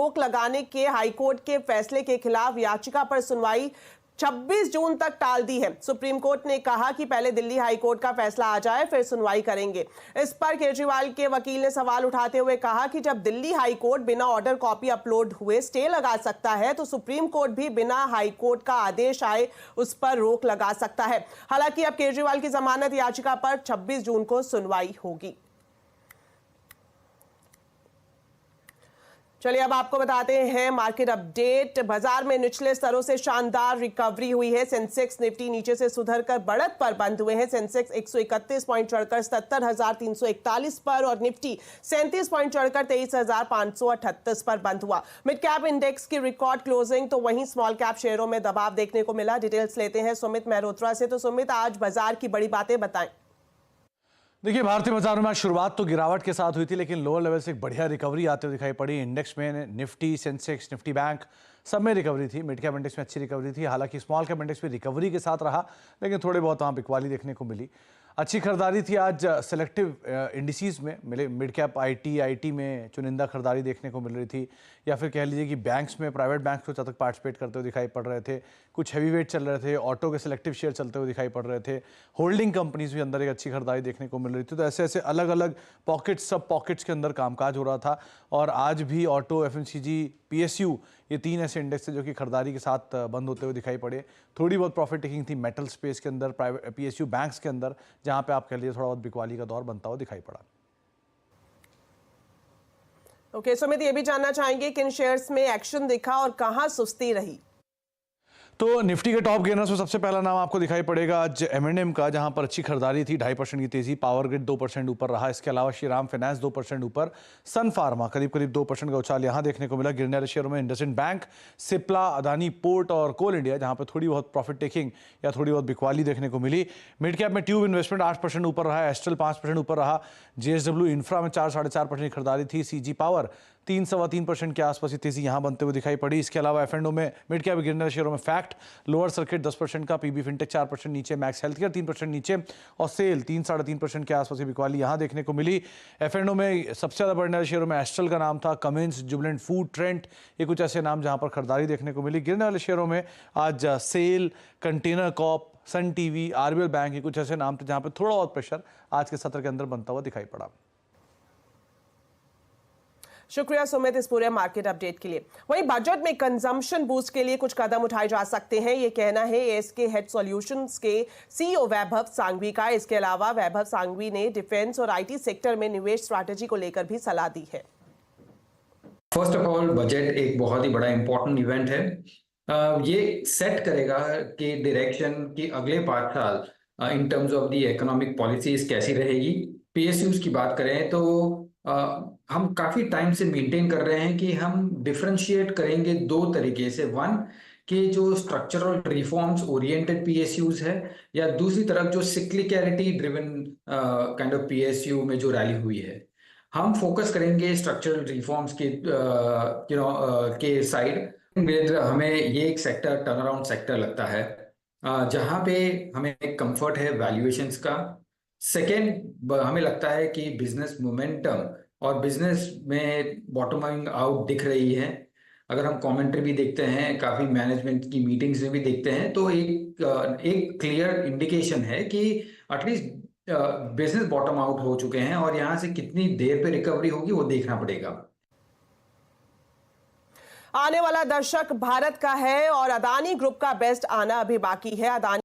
रोक लगाने के हाईकोर्ट के फैसले के खिलाफ याचिका पर सुनवाई 26 जून तक टाल दी है। सुप्रीम कोर्ट ने कहा कि पहले दिल्ली हाईकोर्ट का फैसला आ जाए फिर सुनवाई करेंगे। इस पर केजरीवाल के वकील ने सवाल उठाते हुए कहा कि जब दिल्ली हाईकोर्ट बिना ऑर्डर कॉपी अपलोड हुए स्टे लगा सकता है तो सुप्रीम कोर्ट भी बिना हाईकोर्ट का आदेश आए उस पर रोक लगा सकता है। हालांकि अब केजरीवाल की जमानत याचिका पर 26 जून को सुनवाई होगी। चलिए अब आपको बताते हैं मार्केट अपडेट। बाजार में निचले स्तरों से शानदार रिकवरी हुई है। सेंसेक्स निफ्टी नीचे से सुधरकर बढ़त पर बंद हुए हैं। सेंसेक्स 131 पॉइंट चढ़कर 77,341 पर और निफ्टी 37 पॉइंट चढ़कर 23,538 पर बंद हुआ। मिड कैप इंडेक्स की रिकॉर्ड क्लोजिंग तो वहीं स्मॉल कैप शेयरों में दबाव देखने को मिला। डिटेल्स लेते हैं सुमित मेहरोत्रा से। तो सुमित, आज बाजार की बड़ी बातें बताएं। देखिए, भारतीय बाजारों में शुरुआत तो गिरावट के साथ हुई थी, लेकिन लोअर लेवल से एक बढ़िया रिकवरी आते हुए दिखाई पड़ी। इंडेक्स में निफ्टी, सेंसेक्स, निफ्टी बैंक सब में रिकवरी थी। मिड कैप इंडेक्स में अच्छी रिकवरी थी। हालांकि स्मॉल कैप इंडेक्स में रिकवरी के साथ रहा, लेकिन थोड़े बहुत वहाँ बिकवाली देखने को मिली। अच्छी खरीदारी थी आज सेलेक्टिव इंडिसीज में मिले। मिड कैप आईटी में चुनिंदा खरीदारी देखने को मिल रही थी, या फिर कह लीजिए कि बैंक्स में, प्राइवेट बैंक्स को तक पार्टिसिपेट करते हुए दिखाई पड़ रहे थे। कुछ हैवी वेट चल रहे थे, ऑटो के सिलेक्टिव शेयर चलते हुए दिखाई पड़ रहे थे। होल्डिंग कंपनीज भी अंदर एक अच्छी खरीदारी देखने को मिल रही थी। तो ऐसे ऐसे अलग अलग पॉकेट्स, सब पॉकेट्स के अंदर कामकाज हो रहा था। और आज भी ऑटो, एफएमसीजी, पीएसयू, ये तीन ऐसे इंडेक्स थे जो कि खरीदारी के साथ बंद होते हुए दिखाई पड़े। थोड़ी बहुत प्रॉफिट टेकिंग थी मेटल स्पेस के अंदर, प्राइवेट पीएसयू बैंक्स के अंदर, जहां पे आप कह लीजिए थोड़ा बहुत बिकवाली का दौर बनता हुआ दिखाई पड़ा। ओके सुमित, ये भी जानना चाहेंगे किन शेयर्स में एक्शन दिखा और कहां सुस्ती रही? तो निफ्टी के टॉप गेनर्स में सबसे पहला नाम आपको दिखाई पड़ेगा आज M&M का, जहां पर अच्छी खरीदारी थी। 2.5% की तेजी। पावर ग्रिड 2% ऊपर रहा। इसके अलावा श्रीराम फाइनेंस 2% ऊपर। सन फार्मा करीब 2% का उछाल यहां देखने को मिला। गिरने वाले शेयरों में इंडसइंड बैंक, सिप्ला, अदानी पोर्ट और कोल इंडिया, जहां पर थोड़ी बहुत प्रॉफिट टेकिंग या थोड़ी बहुत बिकवाली देखने को मिली। मिड कैप में ट्यूब इन्वेस्टमेंट 8% ऊपर रहा। एस्ट्रल 5% ऊपर रहा। JSW इंफ्रा में 4-4.5% की खरीदारी थी। CG पावर 3-3.25% के आसपास तेजी यहां बनते हुए दिखाई पड़ी। इसके अलावा F&O में मिड कैप गिरने वाले शेयरों में फैक्ट, लोअर सर्किट 10% का, PB फिनटेक 4% नीचे, मैक्स हेल्थकेयर 3% नीचे और सेल 3-3.5% के आसपास की बिकवाली यहां देखने को मिली। F&O में सबसे ज्यादा बढ़ने वाले शेयरों में एस्ट्रल का नाम था, कमिंस, जुबिलेंट फूड, ट्रेंट, ये कुछ ऐसे नाम जहां पर खरीदारी देखने को मिली। गिरने वाले शेयरों में आज cell, container Corp, Sun TV, RBL bank, ये कुछ ऐसे नाम थे जहां पर थोड़ा बहुत प्रेशर आज के सत्र के अंदर बनता हुआ दिखाई पड़ा। शुक्रिया सुमित इस पूरे मार्केट अपडेट के लिए। वहीं बजट में कंजम्पशन बूस्ट के लिए कुछ कदम उठाए जा सकते हैं, ये कहना है ASK हेड सॉल्यूशंस के CEO वैभव सांघवी का। इसके अलावा वैभव सांघवी ने डिफेंस और IT सेक्टर में निवेश स्ट्रैटेजी को लेकर भी सलाह दी है। फर्स्ट ऑफ ऑल, बजट एक बहुत ही बड़ा इंपॉर्टेंट इवेंट है। ये सेट करेगा कि डायरेक्शन की अगले 5 साल in terms of the economic policies कैसी रहेगी। PSUs की बात करें तो हम काफी टाइम से मेंटेन कर रहे हैं कि हम डिफरेंशिएट करेंगे 2 तरीके से। वन, कि जो स्ट्रक्चरल रिफॉर्म्स ओरिएंटेड PSUs है, या दूसरी तरफ जो cyclicality driven kind of PSU में जो रैली हुई है। हम फोकस करेंगे स्ट्रक्चरल रिफॉर्म्स के के साइड। हमें ये एक सेक्टर टर्न अराउंड सेक्टर लगता है जहां पे हमें कंफर्ट है वैल्यूएशंस का। सेकेंड, हमें लगता है कि बिजनेस मोमेंटम और बिजनेस में बॉटमिंग आउट दिख रही है। अगर हम कमेंट्री भी देखते हैं, काफी मैनेजमेंट की मीटिंग्स में भी देखते हैं, तो एक क्लियर इंडिकेशन है कि एटलीस्ट बिजनेस बॉटम आउट हो चुके हैं और यहां से कितनी देर पे रिकवरी होगी वो देखना पड़ेगा। आने वाला दशक भारत का है और अदानी ग्रुप का बेस्ट आना अभी बाकी है। अदानी